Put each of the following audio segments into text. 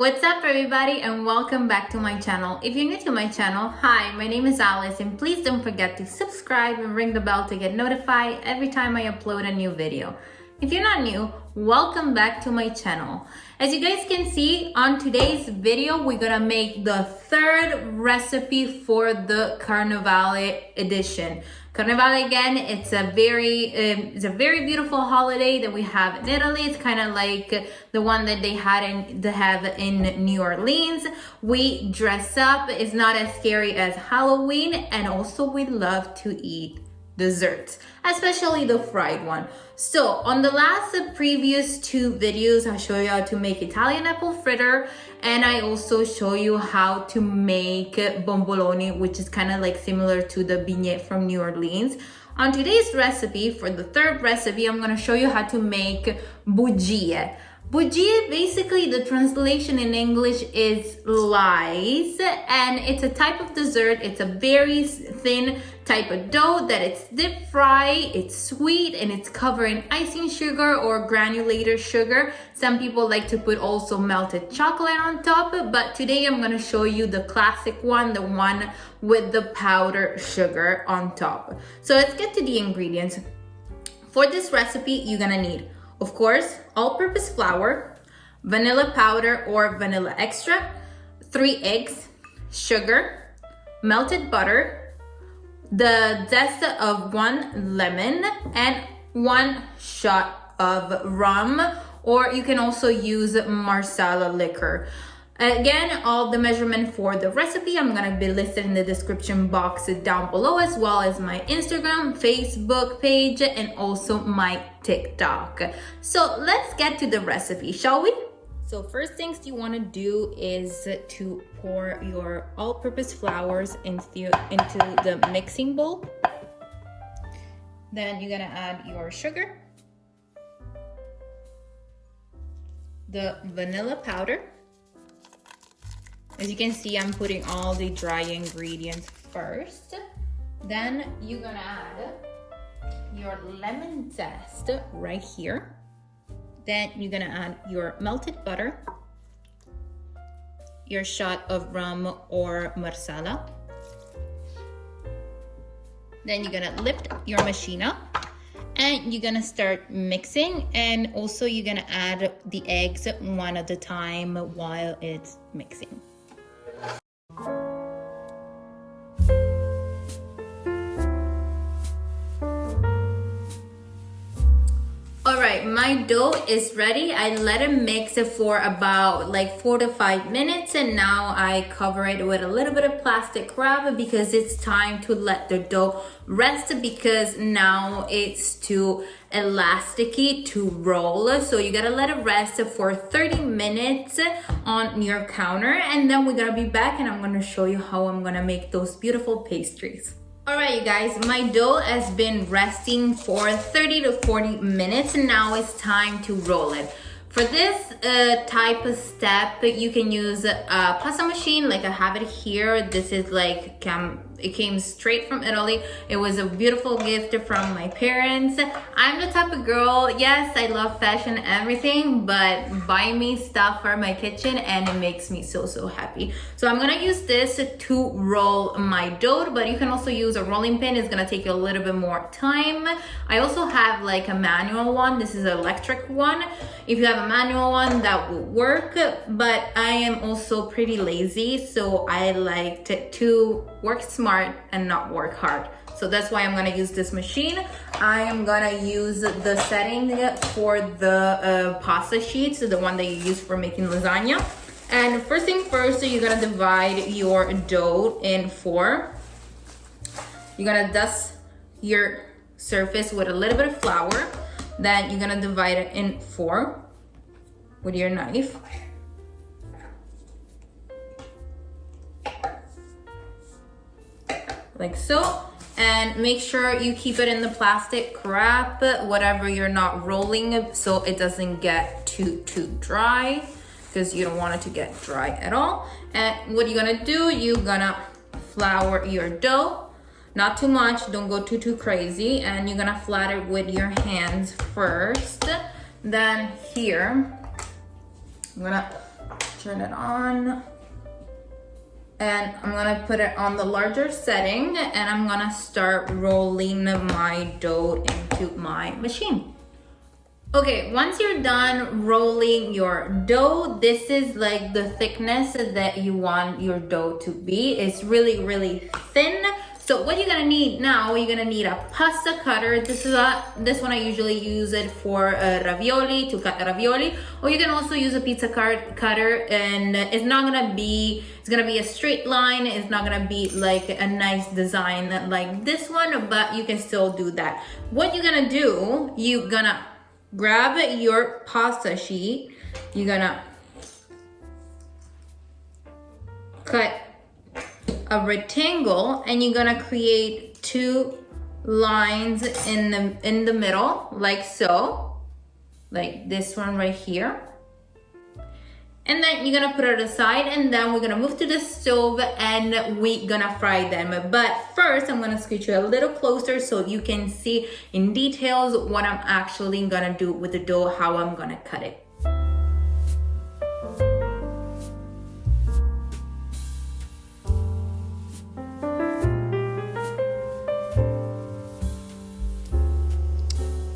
What's up everybody and welcome back to my channel. If you're new to my channel, hi, my name is Alice and please don't forget to subscribe and ring the bell to get notified every time I upload a new video. If you're not new, welcome back to my channel. As you guys can see, on today's video, we're gonna make the third recipe for the Carnevale edition. Carnevale, again, it's a very beautiful holiday that we have in Italy. It's kind of like the one that they have in New Orleans. We dress up. It's not as scary as Halloween, and also we love to eat desserts, especially the fried one. So on the last previous two videos, I show you how to make Italian apple fritter, and I also show you how to make bomboloni, which is kind of like similar to the beignet from New Orleans. On today's recipe, for the third recipe, I'm going to show you how to make bugie. Bugie, basically the translation in English is lies, and it's a type of dessert. It's a very thin type of dough that it's deep fried, it's sweet, and it's covered in icing sugar or granulated sugar. Some people like to put also melted chocolate on top, but today I'm going to show you the classic one, the one with the powdered sugar on top. So let's get to the ingredients. For this recipe, you're going to need, of course, all-purpose flour, vanilla powder or vanilla extract, 3 eggs, sugar, melted butter, the zest of 1 lemon, and 1 shot of rum, or you can also use marsala liquor. Again, all the measurement for the recipe I'm gonna be listed in the description box down below, as well as my Instagram, Facebook page, and also my TikTok. So let's get to the recipe, shall we? So first things you want to do is to pour your all-purpose flours into the mixing bowl. Then you're gonna add your sugar, the vanilla powder. As you can see, I'm putting all the dry ingredients first. Then you're gonna add your lemon zest right here. Then you're gonna add your melted butter, your shot of rum or marsala. Then you're gonna lift your machine up and you're gonna start mixing, and also you're gonna add the eggs one at a time while it's mixing. Alright, my dough is ready. I let it mix for about like 4 to 5 minutes, and now I cover it with a little bit of plastic wrap because it's time to let the dough rest, because now it's too elasticy to roll. So you gotta let it rest for 30 minutes on your counter, and then we're gonna be back and I'm gonna show you how I'm gonna make those beautiful pastries. Alright you guys, my dough has been resting for 30 to 40 minutes, and now it's time to roll it. For this type of step, you can use a pasta machine like I have it here. This is like, it came straight from Italy. It was a beautiful gift from my parents. I'm the type of girl, yes, I love fashion and everything, but buy me stuff for my kitchen and it makes me so happy. So I'm gonna use this to roll my dough, but you can also use a rolling pin. It's gonna take you a little bit more time. I also have like a manual one. This is an electric one. If you have a manual one, that will work, but I am also pretty lazy, so I like to work smart and not work hard. So that's why I'm gonna use this machine. I am gonna use the setting for the pasta sheets, the one that you use for making lasagna. And first thing first, you're gonna divide your dough in 4. You're gonna dust your surface with a little bit of flour. Then you're gonna divide it in 4 with your knife. Like so, and make sure you keep it in the plastic wrap, whatever you're not rolling, so it doesn't get too dry, because you don't want it to get dry at all. And what you're gonna do, you're gonna flour your dough, not too much, don't go too crazy, and you're gonna flatten it with your hands first. Then here, I'm gonna turn it on. And I'm gonna put it on the larger setting, and I'm gonna start rolling my dough into my machine. Okay, once you're done rolling your dough, this is like the thickness that you want your dough to be. It's really, really thin. So what you're gonna need now, you're gonna need a pasta cutter. This one I usually use it for ravioli, to cut ravioli, or you can also use a pizza cutter, and it's gonna be a straight line. It's not gonna be like a nice design like this one, but you can still do that. What you're gonna do, you're gonna grab your pasta sheet, you're gonna cut a rectangle, and you're gonna create 2 lines in the middle, like so, like this one right here. And then you're gonna put it aside, and then we're gonna move to the stove and we're gonna fry them. But first, I'm gonna scooch you a little closer so you can see in details what I'm actually gonna do with the dough, how I'm gonna cut it.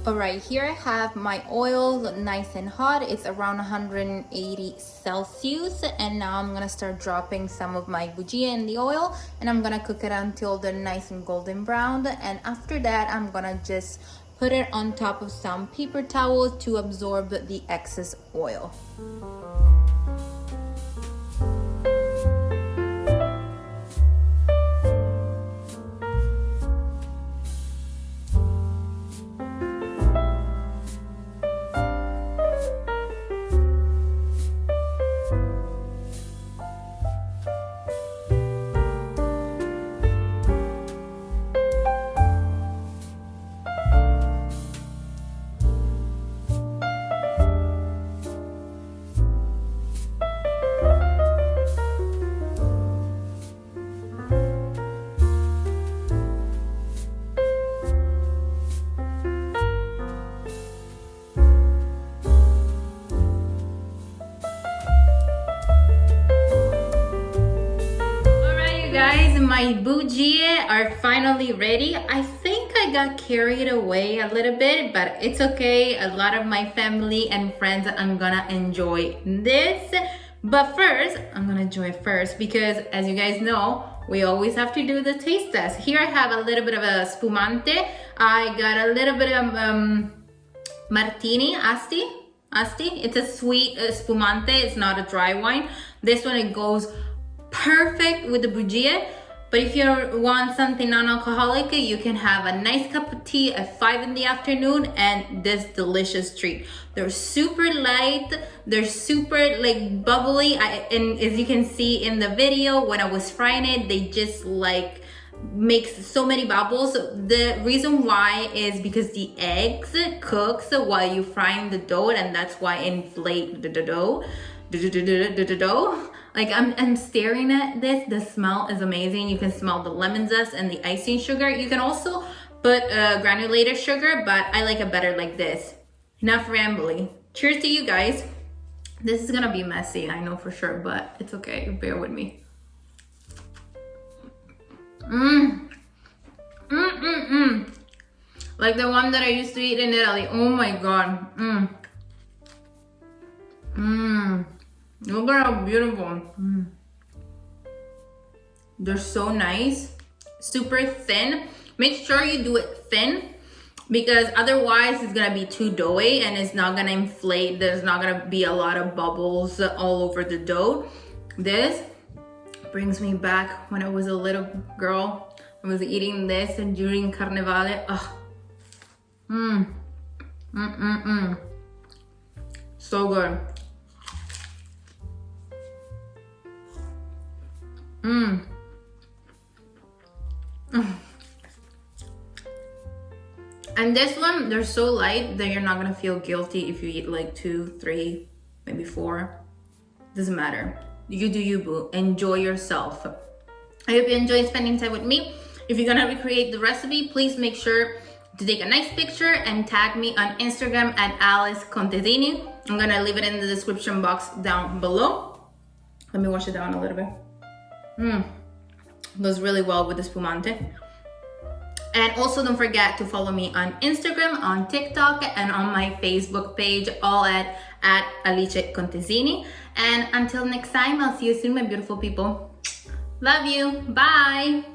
Alright, here I have my oil nice and hot. It's around 180 Celsius, and now I'm gonna start dropping some of my boujee in the oil, and I'm gonna cook it until they're nice and golden brown. And after that, I'm gonna just put it on top of some paper towels to absorb the excess oil. Guys, my boujee are finally ready. I think I got carried away a little bit, but it's okay. A lot of my family and friends are gonna enjoy this. But first, I'm gonna enjoy it first because, as you guys know, we always have to do the taste test. Here I have a little bit of a spumante. I got a little bit of martini, asti. It's a sweet spumante. It's not a dry wine. This one, it goes perfect with the boujee. But if you want something non-alcoholic, you can have a nice cup of tea at 5 in the afternoon and this delicious treat. They're super light, they're super like bubbly, and as you can see in the video, when I was frying it, they just like makes so many bubbles. The reason why is because the eggs cooks while you're frying the dough, and that's why it inflate the dough. Like I'm staring at this. The smell is amazing. You can smell the lemon zest and the icing sugar. You can also put granulated sugar, but I like it better like this. Enough rambling. Cheers to you guys. This is gonna be messy, I know for sure, but it's okay. Bear with me. Like the one that I used to eat in Italy. Oh my god. Look at how beautiful. They're so nice, super thin. Make sure you do it thin because otherwise it's gonna be too doughy and it's not gonna inflate. There's not gonna be a lot of bubbles all over the dough. This brings me back when I was a little girl. I was eating this and during CARNEVALE. So good. And this one, they're so light that you're not gonna feel guilty if you eat like 2, 3, maybe 4. Doesn't matter. You do you, boo. Enjoy yourself. I hope you enjoyed spending time with me. If you're gonna recreate the recipe, please make sure to take a nice picture and tag me on Instagram at Alice Contesini. I'm gonna leave it in the description box down below. me wash it down a little bit. Goes really well with the spumante. And also don't forget to follow me on Instagram, on TikTok, and on my Facebook page, all at Alice Contesini. And until next time, I'll see you soon, my beautiful people. Love you. Bye.